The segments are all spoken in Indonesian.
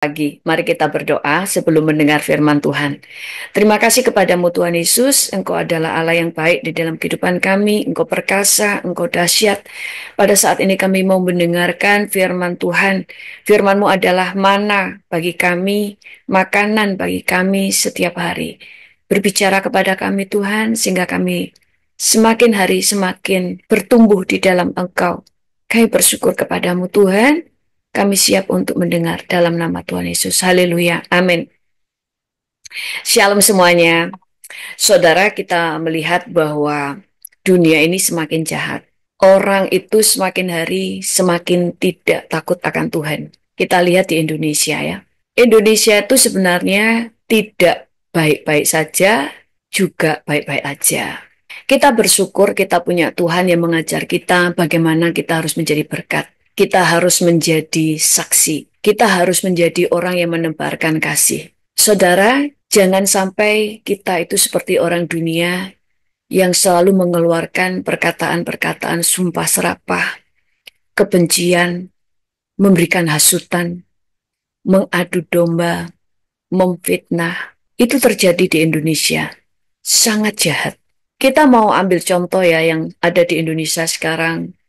Pagi, mari kita berdoa sebelum mendengar firman Tuhan. Terima kasih kepadamu Tuhan Yesus, Engkau adalah Allah yang baik di dalam kehidupan kami, Engkau perkasa, Engkau dahsyat. Pada saat ini kami mau mendengarkan firman Tuhan. Firman-Mu adalah mana bagi kami, makanan bagi kami setiap hari. Berbicara kepada kami Tuhan, sehingga kami semakin hari semakin bertumbuh di dalam Engkau. Kami bersyukur kepadamu Tuhan. Kami siap untuk mendengar dalam nama Tuhan Yesus. Haleluya. Amin. Shalom semuanya. Saudara, kita melihat bahwa dunia ini semakin jahat. Orang itu semakin hari semakin tidak takut akan Tuhan. Kita lihat di Indonesia ya. Indonesia itu sebenarnya tidak baik-baik saja, juga baik-baik aja. Kita bersyukur kita punya Tuhan yang mengajar kita bagaimana kita harus menjadi berkat. Kita harus menjadi saksi. Kita harus menjadi orang yang menebarkan kasih. Saudara, jangan sampai kita itu seperti orang dunia yang selalu mengeluarkan perkataan-perkataan sumpah serapah, kebencian, memberikan hasutan, mengadu domba, memfitnah. Itu terjadi di Indonesia. Sangat jahat. Kita mau ambil contoh ya yang ada di Indonesia sekarang,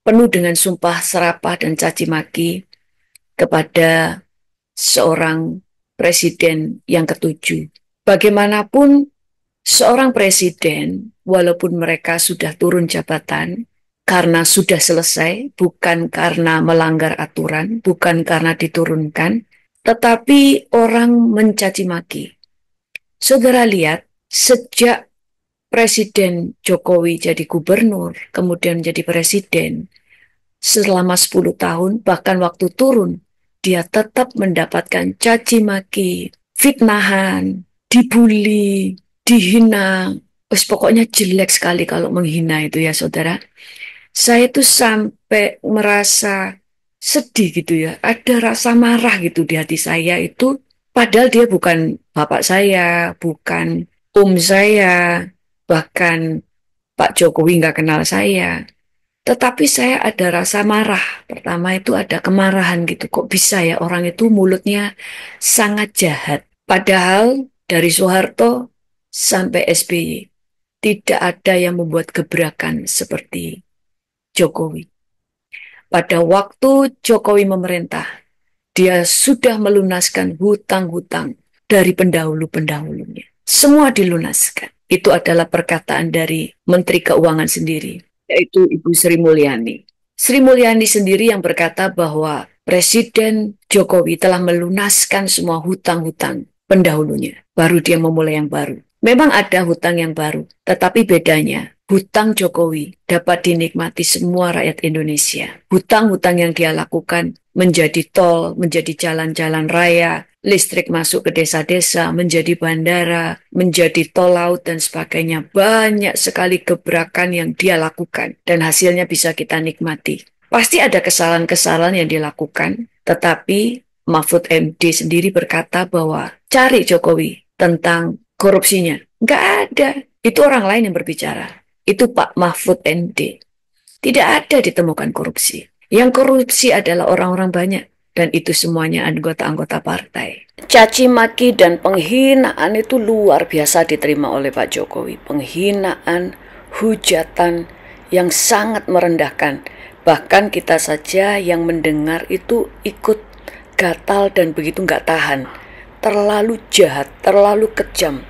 penuh dengan sumpah serapah dan caci maki kepada seorang presiden yang ketujuh. Bagaimanapun seorang presiden, walaupun mereka sudah turun jabatan, karena sudah selesai, bukan karena melanggar aturan, bukan karena diturunkan, tetapi orang mencaci maki. Saudara lihat, sejak Presiden Jokowi jadi gubernur, kemudian jadi presiden, selama 10 tahun, bahkan waktu turun, dia tetap mendapatkan caci maki, fitnahan, dibully, dihina. Pokoknya jelek sekali kalau menghina itu ya saudara. Saya tuh sampai merasa sedih gitu ya. Ada rasa marah gitu di hati saya itu. Padahal dia bukan bapak saya, bukan saya, bahkan Pak Jokowi nggak kenal saya. Tetapi saya ada rasa marah. Pertama itu ada kemarahan gitu. Kok bisa ya orang itu mulutnya sangat jahat. Padahal dari Soeharto sampai SBY tidak ada yang membuat gebrakan seperti Jokowi. Pada waktu Jokowi memerintah, dia sudah melunaskan hutang-hutang dari pendahulu-pendahulunya. Semua dilunaskan. Itu adalah perkataan dari Menteri Keuangan sendiri, yaitu Ibu Sri Mulyani. Sri Mulyani sendiri yang berkata bahwa Presiden Jokowi telah melunaskan semua hutang-hutang pendahulunya. Baru dia memulai yang baru. Memang ada hutang yang baru, tetapi bedanya hutang Jokowi dapat dinikmati semua rakyat Indonesia. Hutang-hutang yang dia lakukan menjadi tol, menjadi jalan-jalan raya, listrik masuk ke desa-desa, menjadi bandara, menjadi tol laut dan sebagainya. Banyak sekali gebrakan yang dia lakukan dan hasilnya bisa kita nikmati. Pasti ada kesalahan-kesalahan yang dilakukan, tetapi Mahfud MD sendiri berkata bahwa cari Jokowi tentang korupsinya. Nggak ada. Itu orang lain yang berbicara. Itu Pak Mahfud MD. Tidak ada ditemukan korupsi. Yang korupsi adalah orang-orang banyak. Dan itu semuanya anggota-anggota partai. Caci maki dan penghinaan itu luar biasa diterima oleh Pak Jokowi. Penghinaan, hujatan yang sangat merendahkan. Bahkan kita saja yang mendengar itu ikut gatal dan begitu nggak tahan. Terlalu jahat, terlalu kejam.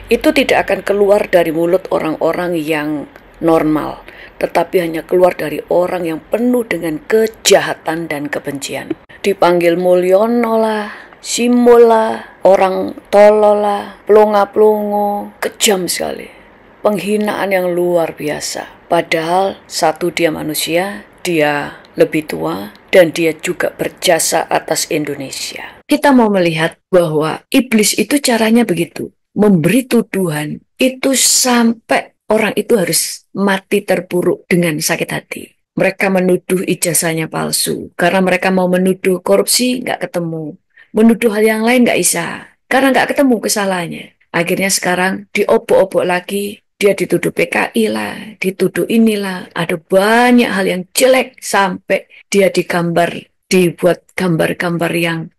Itu tidak akan keluar dari mulut orang-orang yang normal, tetapi hanya keluar dari orang yang penuh dengan kejahatan dan kebencian. Dipanggil Mulyono lah, Simul lah, orang tolol lah, plonga-plongo, kejam sekali. Penghinaan yang luar biasa. Padahal satu, dia manusia, dia lebih tua, dan dia juga berjasa atas Indonesia. Kita mau melihat bahwa iblis itu caranya begitu. Memberi tuduhan itu sampai orang itu harus mati terpuruk dengan sakit hati. Mereka menuduh ijazahnya palsu karena mereka mau menuduh korupsi nggak ketemu, menuduh hal yang lain nggak bisa karena nggak ketemu kesalahannya. Akhirnya sekarang diobok-obok lagi, dia dituduh PKI lah, dituduh inilah, ada banyak hal yang jelek sampai dia dibuat gambar-gambar yang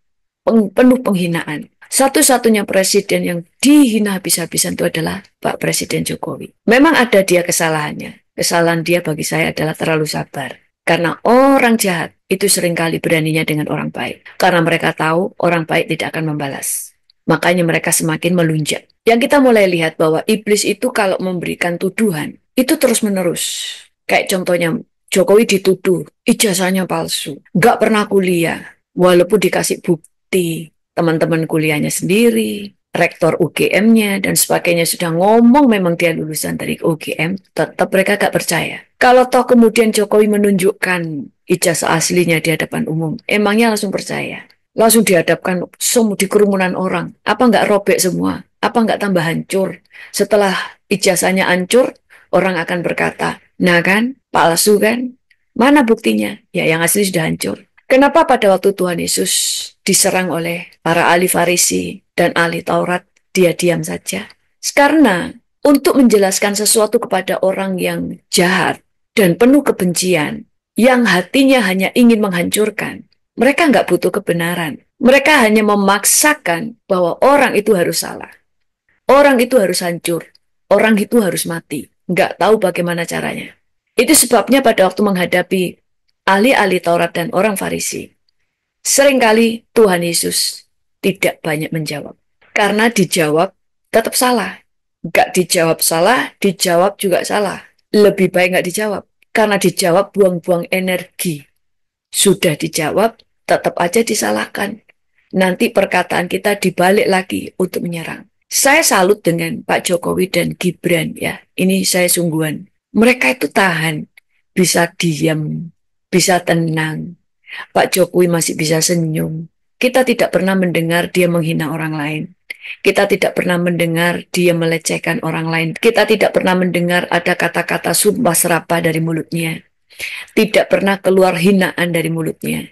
penuh penghinaan. Satu-satunya presiden yang dihina habis-habisan itu adalah Pak Presiden Jokowi. Memang ada dia kesalahannya. Kesalahan dia bagi saya adalah terlalu sabar. Karena orang jahat itu seringkali beraninya dengan orang baik. Karena mereka tahu orang baik tidak akan membalas. Makanya mereka semakin melunjak. Yang kita mulai lihat bahwa iblis itu kalau memberikan tuduhan, itu terus-menerus. Kayak contohnya Jokowi dituduh, ijazahnya palsu, nggak pernah kuliah, walaupun dikasih bukti, teman-teman kuliahnya sendiri, rektor UGM-nya, dan sebagainya sudah ngomong memang dia lulusan dari UGM, tetap mereka gak percaya. Kalau toh kemudian Jokowi menunjukkan ijazah aslinya di hadapan umum, emangnya langsung percaya? Langsung dihadapkan semua di kerumunan orang, apa nggak robek semua? Apa nggak tambah hancur? Setelah ijazahnya hancur, orang akan berkata, nah kan, palsu kan? Mana buktinya? Ya yang asli sudah hancur. Kenapa pada waktu Tuhan Yesus diserang oleh para ahli Farisi dan ahli Taurat, dia diam saja? Karena untuk menjelaskan sesuatu kepada orang yang jahat dan penuh kebencian, yang hatinya hanya ingin menghancurkan, mereka nggak butuh kebenaran. Mereka hanya memaksakan bahwa orang itu harus salah. Orang itu harus hancur. Orang itu harus mati. Nggak tahu bagaimana caranya. Itu sebabnya pada waktu menghadapi ahli-ahli Taurat dan orang Farisi, seringkali Tuhan Yesus tidak banyak menjawab. Karena dijawab tetap salah. Nggak dijawab salah, dijawab juga salah. Lebih baik nggak dijawab. Karena dijawab buang-buang energi. Sudah dijawab, tetap aja disalahkan. Nanti perkataan kita dibalik lagi untuk menyerang. Saya salut dengan Pak Jokowi dan Gibran ya. Ini saya sungguhan. Mereka itu tahan, bisa diam, bisa tenang. Pak Jokowi masih bisa senyum. Kita tidak pernah mendengar dia menghina orang lain. Kita tidak pernah mendengar dia melecehkan orang lain. Kita tidak pernah mendengar ada kata-kata sumpah serapah dari mulutnya. Tidak pernah keluar hinaan dari mulutnya.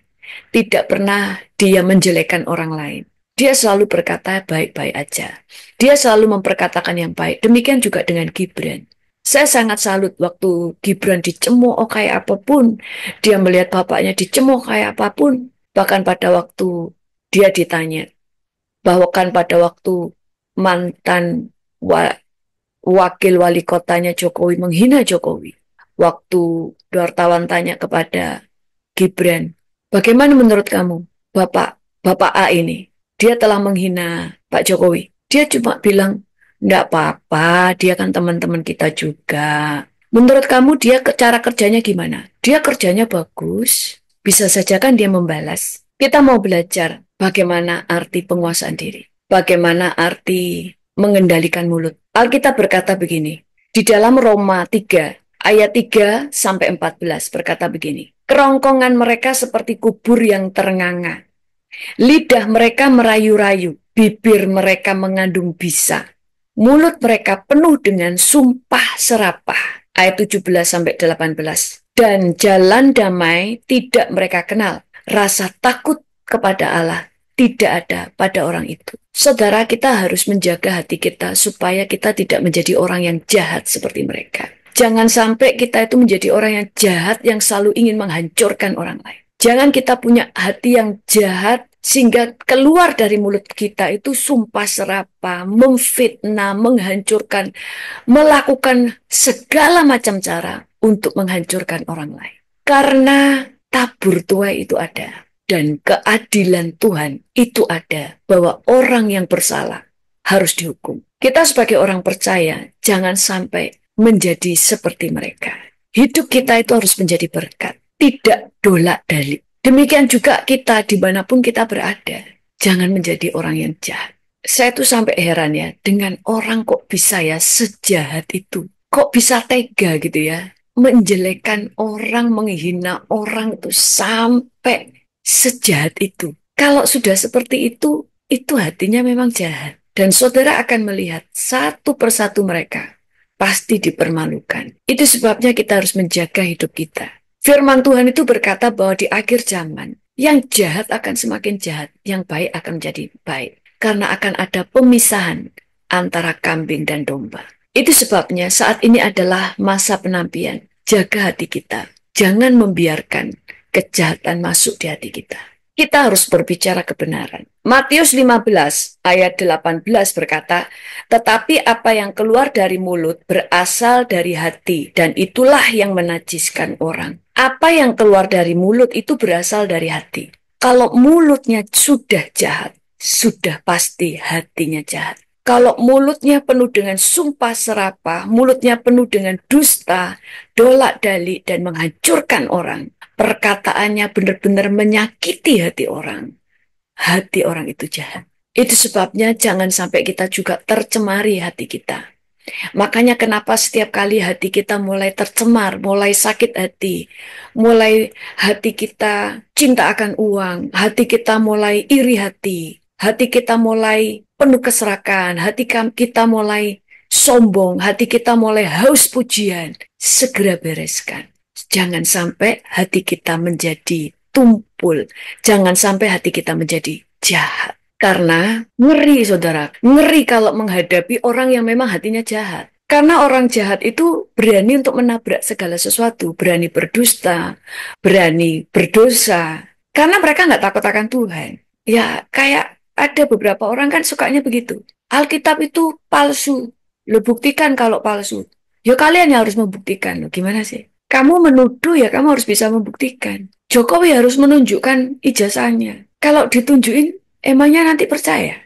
Tidak pernah dia menjelekkan orang lain. Dia selalu berkata baik-baik aja. Dia selalu memperkatakan yang baik. Demikian juga dengan Gibran. Saya sangat salut waktu Gibran dicemooh kayak apapun. Dia melihat bapaknya dicemooh kayak apapun. Bahkan pada waktu dia ditanya. Bahkan pada waktu mantan wakil wali kotanya Jokowi menghina Jokowi. Waktu wartawan tanya kepada Gibran, bagaimana menurut kamu Bapak A ini? Dia telah menghina Pak Jokowi. Dia cuma bilang, enggak apa-apa, dia kan teman-teman kita juga. Menurut kamu dia cara kerjanya gimana? Dia kerjanya bagus. Bisa saja kan dia membalas. Kita mau belajar bagaimana arti penguasaan diri. Bagaimana arti mengendalikan mulut. Alkitab berkata begini, di dalam Roma 3, ayat 3 sampai 14 berkata begini. Kerongkongan mereka seperti kubur yang ternganga. Lidah mereka merayu-rayu, bibir mereka mengandung bisa. Mulut mereka penuh dengan sumpah serapah. Ayat 17 sampai 18. Dan jalan damai tidak mereka kenal. Rasa takut kepada Allah tidak ada pada orang itu. Saudara, kita harus menjaga hati kita supaya kita tidak menjadi orang yang jahat seperti mereka. Jangan sampai kita itu menjadi orang yang jahat yang selalu ingin menghancurkan orang lain. Jangan kita punya hati yang jahat sehingga keluar dari mulut kita itu sumpah serapah, memfitnah, menghancurkan, melakukan segala macam cara untuk menghancurkan orang lain. Karena tabur tuai itu ada dan keadilan Tuhan itu ada bahwa orang yang bersalah harus dihukum. Kita sebagai orang percaya jangan sampai menjadi seperti mereka. Hidup kita itu harus menjadi berkat. Tidak dolak-dalik. Demikian juga kita dimanapun kita berada. Jangan menjadi orang yang jahat. Saya tuh sampai heran ya. Dengan orang kok bisa ya sejahat itu. Kok bisa tega gitu ya. Menjelekkan orang, menghina orang itu sampai sejahat itu. Kalau sudah seperti itu hatinya memang jahat. Dan saudara akan melihat satu persatu mereka pasti dipermalukan. Itu sebabnya kita harus menjaga hidup kita. Firman Tuhan itu berkata bahwa di akhir zaman, yang jahat akan semakin jahat, yang baik akan menjadi baik. Karena akan ada pemisahan antara kambing dan domba. Itu sebabnya saat ini adalah masa penampian. Jaga hati kita. Jangan membiarkan kejahatan masuk di hati kita. Kita harus berbicara kebenaran. Matius 15 ayat 18 berkata, tetapi apa yang keluar dari mulut berasal dari hati, dan itulah yang menajiskan orang. Apa yang keluar dari mulut itu berasal dari hati. Kalau mulutnya sudah jahat, sudah pasti hatinya jahat. Kalau mulutnya penuh dengan sumpah serapah, mulutnya penuh dengan dusta, dolak-dalik, dan menghancurkan orang, perkataannya benar-benar menyakiti hati orang itu jahat. Itu sebabnya jangan sampai kita juga tercemari hati kita. Makanya kenapa setiap kali hati kita mulai tercemar, mulai sakit hati, mulai hati kita cinta akan uang, hati kita mulai iri hati kita mulai penuh keserakan, kita mulai sombong, hati kita mulai haus pujian, segera bereskan. Jangan sampai hati kita menjadi tumpul, jangan sampai hati kita menjadi jahat. Karena ngeri, saudara. Ngeri kalau menghadapi orang yang memang hatinya jahat. Karena orang jahat itu berani untuk menabrak segala sesuatu. Berani berdusta, berani berdosa. Karena mereka nggak takut akan Tuhan. Ya, kayak ada beberapa orang kan sukanya begitu. Alkitab itu palsu. Lo buktikan kalau palsu. Ya kalian yang harus membuktikan. Lo gimana sih? Kamu menuduh ya kamu harus bisa membuktikan. Jokowi harus menunjukkan ijazahnya. Kalau ditunjukin, emangnya nanti percaya?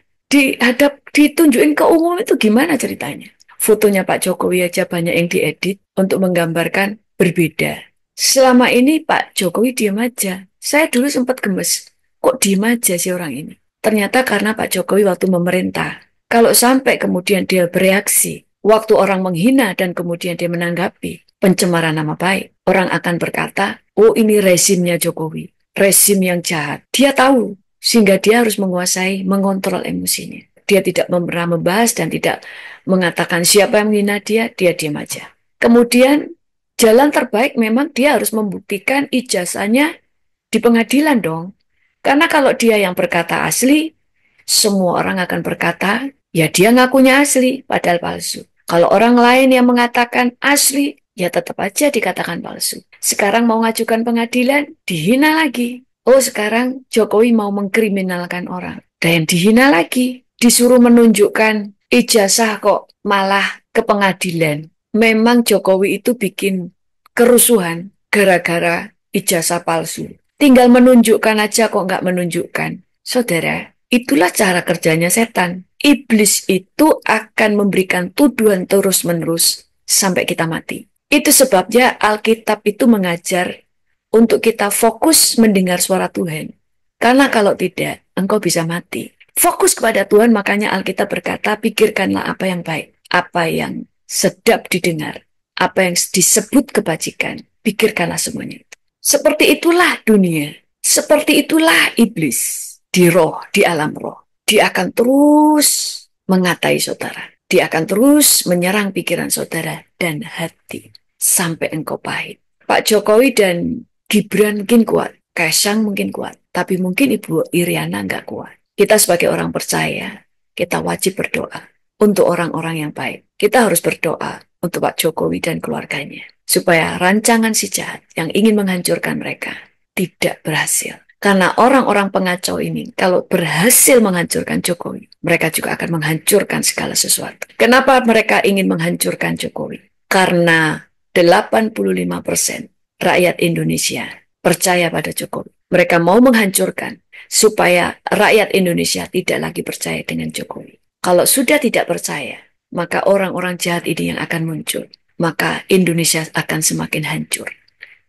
Ditunjukin ke umum itu gimana ceritanya? Fotonya Pak Jokowi aja banyak yang diedit untuk menggambarkan berbeda. Selama ini Pak Jokowi diam aja. Saya dulu sempat gemes. Kok diam aja sih orang ini? Ternyata karena Pak Jokowi waktu memerintah. Kalau sampai kemudian dia bereaksi, waktu orang menghina dan kemudian dia menanggapi pencemaran nama baik, orang akan berkata, oh ini rezimnya Jokowi. Rezim yang jahat. Dia tahu. Sehingga dia harus menguasai, mengontrol emosinya. Dia tidak pernah membahas dan tidak mengatakan siapa yang menghina dia diam aja. Kemudian jalan terbaik memang dia harus membuktikan ijazahnya di pengadilan dong. Karena kalau dia yang berkata asli, semua orang akan berkata, ya dia ngakunya asli, padahal palsu. Kalau orang lain yang mengatakan asli, ya tetap aja dikatakan palsu. Sekarang mau ngajukan pengadilan, dihina lagi. Oh sekarang Jokowi mau mengkriminalkan orang. Dan dihina lagi. Disuruh menunjukkan ijazah kok malah ke pengadilan. Memang Jokowi itu bikin kerusuhan gara-gara ijazah palsu. Tinggal menunjukkan aja kok nggak menunjukkan. Saudara, itulah cara kerjanya setan. Iblis itu akan memberikan tuduhan terus-menerus sampai kita mati. Itu sebabnya Alkitab itu mengajar untuk kita fokus mendengar suara Tuhan. Karena kalau tidak, engkau bisa mati. Fokus kepada Tuhan, makanya Alkitab berkata, pikirkanlah apa yang baik, apa yang sedap didengar, apa yang disebut kebajikan. Pikirkanlah semuanya itu. Seperti itulah dunia. Seperti itulah iblis. Di roh, di alam roh. Dia akan terus mengatai saudara. Dia akan terus menyerang pikiran saudara dan hati. Sampai engkau pahit. Pak Jokowi dan Gibran mungkin kuat. Kaisang mungkin kuat. Tapi mungkin Ibu Iriana nggak kuat. Kita sebagai orang percaya, kita wajib berdoa untuk orang-orang yang baik. Kita harus berdoa untuk Pak Jokowi dan keluarganya. Supaya rancangan si jahat yang ingin menghancurkan mereka tidak berhasil. Karena orang-orang pengacau ini, kalau berhasil menghancurkan Jokowi, mereka juga akan menghancurkan segala sesuatu. Kenapa mereka ingin menghancurkan Jokowi? Karena 85% rakyat Indonesia percaya pada Jokowi. Mereka mau menghancurkan supaya rakyat Indonesia tidak lagi percaya dengan Jokowi. Kalau sudah tidak percaya, maka orang-orang jahat ini yang akan muncul. Maka Indonesia akan semakin hancur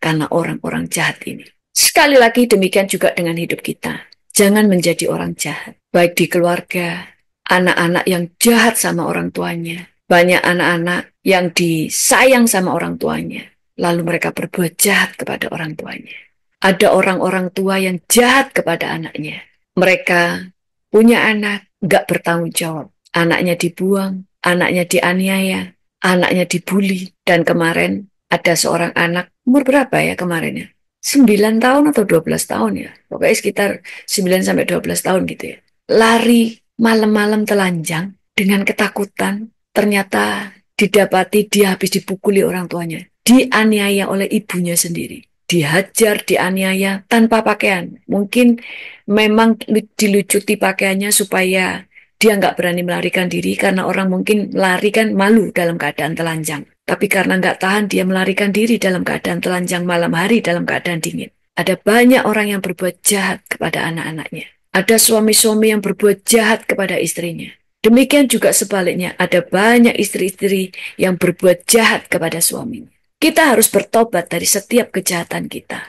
karena orang-orang jahat ini. Sekali lagi demikian juga dengan hidup kita. Jangan menjadi orang jahat. Baik di keluarga, anak-anak yang jahat sama orang tuanya. Banyak anak-anak yang disayang sama orang tuanya. Lalu mereka berbuat jahat kepada orang tuanya. Ada orang-orang tua yang jahat kepada anaknya. Mereka punya anak, nggak bertanggung jawab. Anaknya dibuang, anaknya dianiaya, anaknya dibully. Dan kemarin ada seorang anak, umur berapa ya kemarin ya? 9 tahun atau 12 tahun ya. Pokoknya sekitar 9 sampai 12 tahun gitu ya. Lari malam-malam telanjang dengan ketakutan. Ternyata didapati dia habis dipukuli orang tuanya. Dianiaya oleh ibunya sendiri. dihajar, dianiaya tanpa pakaian. Mungkin memang dilucuti pakaiannya supaya dia nggak berani melarikan diri, karena orang mungkin lari kan malu dalam keadaan telanjang. Tapi karena nggak tahan, dia melarikan diri dalam keadaan telanjang malam hari dalam keadaan dingin. Ada banyak orang yang berbuat jahat kepada anak-anaknya. Ada suami-suami yang berbuat jahat kepada istrinya. Demikian juga sebaliknya, ada banyak istri-istri yang berbuat jahat kepada suaminya. Kita harus bertobat dari setiap kejahatan kita.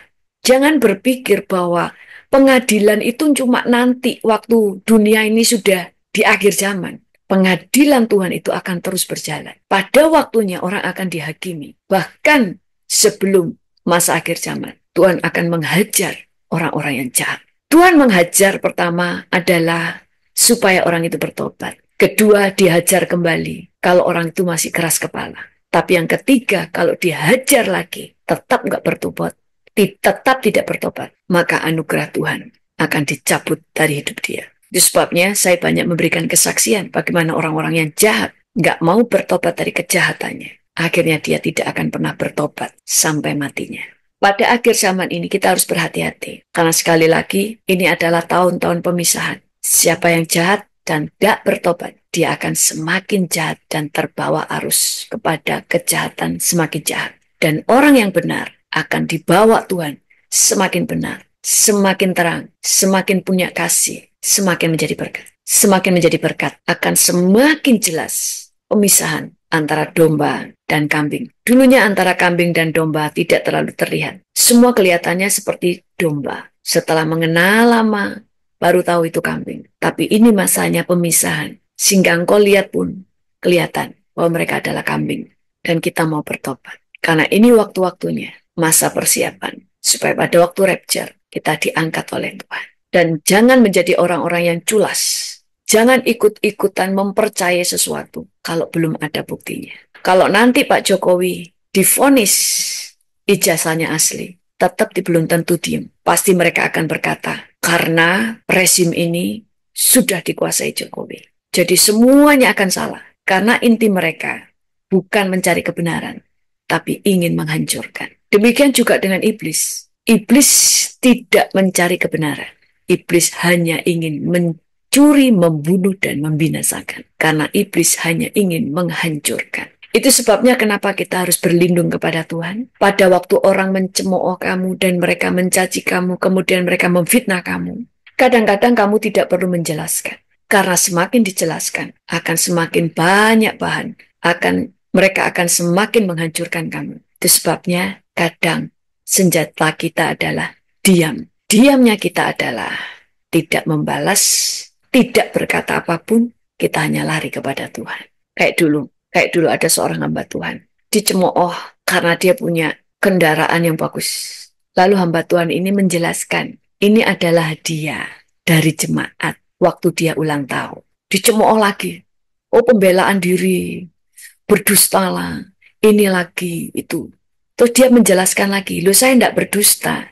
Jangan berpikir bahwa pengadilan itu cuma nanti waktu dunia ini sudah di akhir zaman. Pengadilan Tuhan itu akan terus berjalan. Pada waktunya orang akan dihakimi. Bahkan sebelum masa akhir zaman, Tuhan akan menghajar orang-orang yang jahat. Tuhan menghajar pertama adalah supaya orang itu bertobat. Kedua, dihajar kembali kalau orang itu masih keras kepala. Tapi yang ketiga, kalau dihajar lagi, tetap nggak bertobat, tetap tidak bertobat, maka anugerah Tuhan akan dicabut dari hidup dia. Itu sebabnya saya banyak memberikan kesaksian bagaimana orang-orang yang jahat nggak mau bertobat dari kejahatannya. Akhirnya dia tidak akan pernah bertobat sampai matinya. Pada akhir zaman ini kita harus berhati-hati. Karena sekali lagi, ini adalah tahun-tahun pemisahan. Siapa yang jahat dan tidak bertobat, dia akan semakin jahat dan terbawa arus kepada kejahatan semakin jahat. Dan orang yang benar akan dibawa Tuhan semakin benar, semakin terang, semakin punya kasih, semakin menjadi berkat. Semakin menjadi berkat, akan semakin jelas pemisahan antara domba dan kambing. Dulunya antara kambing dan domba tidak terlalu terlihat. Semua kelihatannya seperti domba. Setelah mengenal lama, baru tahu itu kambing. Tapi ini masanya pemisahan. Sehingga engkau lihat pun kelihatan bahwa mereka adalah kambing. Dan kita mau bertobat. Karena ini waktu-waktunya, masa persiapan. Supaya pada waktu rapture, kita diangkat oleh Tuhan. Dan jangan menjadi orang-orang yang culas. Jangan ikut-ikutan mempercayai sesuatu kalau belum ada buktinya. Kalau nanti Pak Jokowi divonis ijazahnya asli, tetap belum tentu diem. Pasti mereka akan berkata, karena rezim ini sudah dikuasai Jokowi. Jadi semuanya akan salah. Karena inti mereka bukan mencari kebenaran, tapi ingin menghancurkan. Demikian juga dengan iblis. Iblis tidak mencari kebenaran. Iblis hanya ingin mencuri, membunuh, dan membinasakan. Karena iblis hanya ingin menghancurkan. Itu sebabnya kenapa kita harus berlindung kepada Tuhan. Pada waktu orang mencemooh kamu dan mereka mencaci kamu, kemudian mereka memfitnah kamu, kadang-kadang kamu tidak perlu menjelaskan. Karena semakin dijelaskan, akan semakin banyak bahan. Mereka akan semakin menghancurkan kamu. Itu sebabnya kadang senjata kita adalah diam. Diamnya kita adalah tidak membalas, tidak berkata apapun, kita hanya lari kepada Tuhan. Kayak dulu ada seorang hamba Tuhan, dicemooh karena dia punya kendaraan yang bagus. Lalu hamba Tuhan ini menjelaskan, ini adalah hadiah dari jemaat waktu dia ulang tahun. Dicemooh lagi, oh pembelaan diri, berdustalah, ini lagi, itu. Terus dia menjelaskan lagi, loh saya tidak berdusta.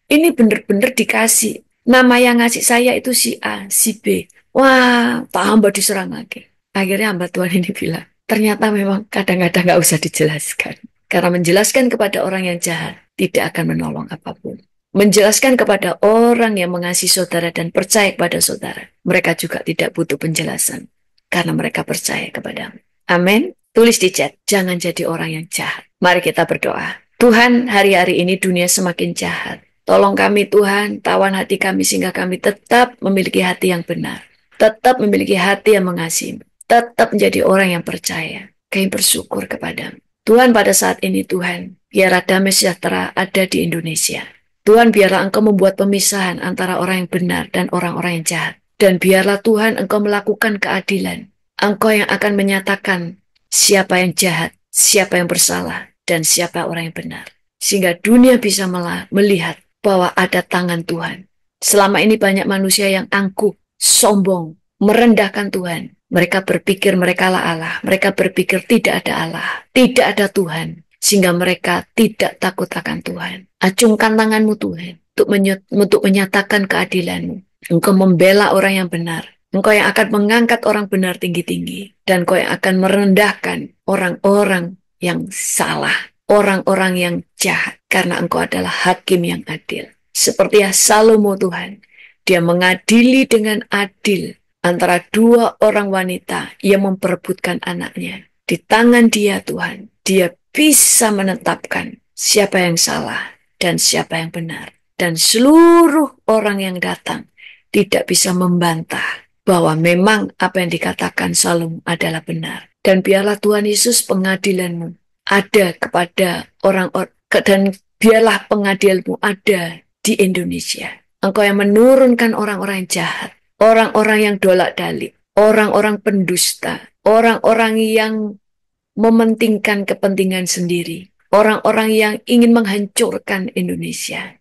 Ini benar-benar dikasih. Nama yang ngasih saya itu si A, si B. Wah, tambah diserang lagi. Akhirnya hamba Tuhan ini bilang, ternyata memang kadang-kadang nggak usah dijelaskan. Karena menjelaskan kepada orang yang jahat tidak akan menolong apapun. Menjelaskan kepada orang yang mengasihi saudara dan percaya kepada saudara, mereka juga tidak butuh penjelasan. Karena mereka percaya kepadamu. Amin. Tulis di chat, jangan jadi orang yang jahat. Mari kita berdoa. Tuhan, hari-hari ini dunia semakin jahat. Tolong kami Tuhan, tawan hati kami sehingga kami tetap memiliki hati yang benar. Tetap memiliki hati yang mengasihi. Tetap menjadi orang yang percaya. Kami bersyukur kepadamu. Tuhan, pada saat ini Tuhan, biarlah damai sejahtera ada di Indonesia. Tuhan, biarlah Engkau membuat pemisahan antara orang yang benar dan orang-orang yang jahat. Dan biarlah Tuhan Engkau melakukan keadilan. Engkau yang akan menyatakan siapa yang jahat, siapa yang bersalah, dan siapa orang yang benar. Sehingga dunia bisa melihat bahwa ada tangan Tuhan. Selama ini banyak manusia yang angkuh, sombong, merendahkan Tuhan. Mereka berpikir mereka lah Allah. Mereka berpikir tidak ada Allah. Tidak ada Tuhan. Sehingga mereka tidak takut akan Tuhan. Acungkan tanganmu Tuhan untuk menyatakan keadilanmu. Engkau membela orang yang benar. Engkau yang akan mengangkat orang benar tinggi-tinggi. Dan Engkau yang akan merendahkan orang-orang yang salah. orang-orang yang jahat, karena Engkau adalah hakim yang adil. Seperti Salomo Tuhan, dia mengadili dengan adil antara dua orang wanita yang memperebutkan anaknya. Di tangan dia Tuhan, dia bisa menetapkan siapa yang salah dan siapa yang benar. Dan seluruh orang yang datang tidak bisa membantah bahwa memang apa yang dikatakan Salomo adalah benar. Dan biarlah Tuhan Yesus pengadilan-Mu ada kepada orang-orang, dan biarlah pengadilan-Mu ada di Indonesia. Engkau yang menurunkan orang-orang yang jahat, orang-orang yang dolak-dalik, orang-orang pendusta, orang-orang yang mementingkan kepentingan sendiri, orang-orang yang ingin menghancurkan Indonesia.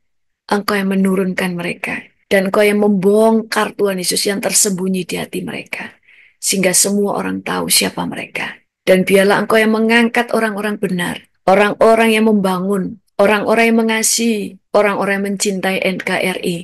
Engkau yang menurunkan mereka, dan Engkau yang membongkar Tuhan Yesus yang tersembunyi di hati mereka, sehingga semua orang tahu siapa mereka. Dan biarlah Engkau yang mengangkat orang-orang benar, orang-orang yang membangun, orang-orang yang mengasihi, orang-orang yang mencintai NKRI,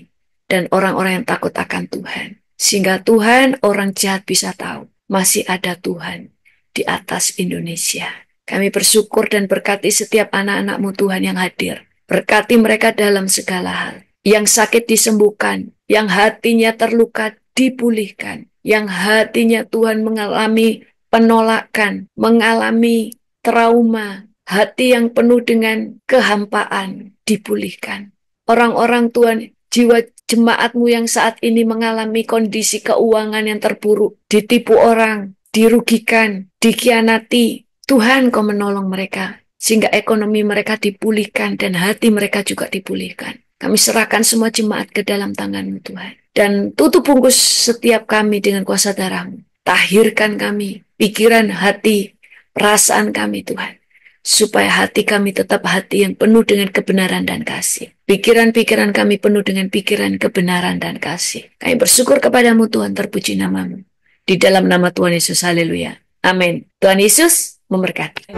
dan orang-orang yang takut akan Tuhan. Sehingga Tuhan, orang jahat bisa tahu, masih ada Tuhan di atas Indonesia. Kami bersyukur dan berkati setiap anak-anak-Mu Tuhan yang hadir. Berkati mereka dalam segala hal. Yang sakit disembuhkan, yang hatinya terluka dipulihkan, yang hatinya Tuhan mengalami penolakan, mengalami trauma, hati yang penuh dengan kehampaan dipulihkan. Orang-orang Tuhan, jiwa jemaat-Mu yang saat ini mengalami kondisi keuangan yang terpuruk, ditipu orang, dirugikan, dikhianati, Tuhan Kau menolong mereka, sehingga ekonomi mereka dipulihkan dan hati mereka juga dipulihkan. Kami serahkan semua jemaat ke dalam tangan-Mu Tuhan. Dan tutup bungkus setiap kami dengan kuasa darah-Mu. Tahirkan kami, pikiran, hati, perasaan kami Tuhan. Supaya hati kami tetap hati yang penuh dengan kebenaran dan kasih. Pikiran-pikiran kami penuh dengan pikiran, kebenaran, dan kasih. Kami bersyukur kepadamu Tuhan, terpuji nama-Mu. Di dalam nama Tuhan Yesus, haleluya. Amin. Tuhan Yesus memberkati.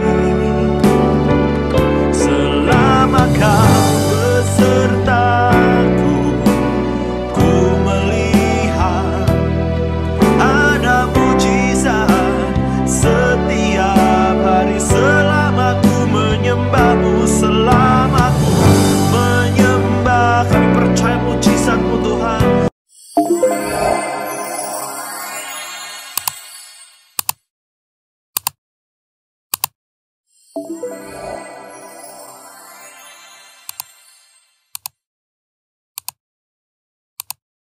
Selama kau beserta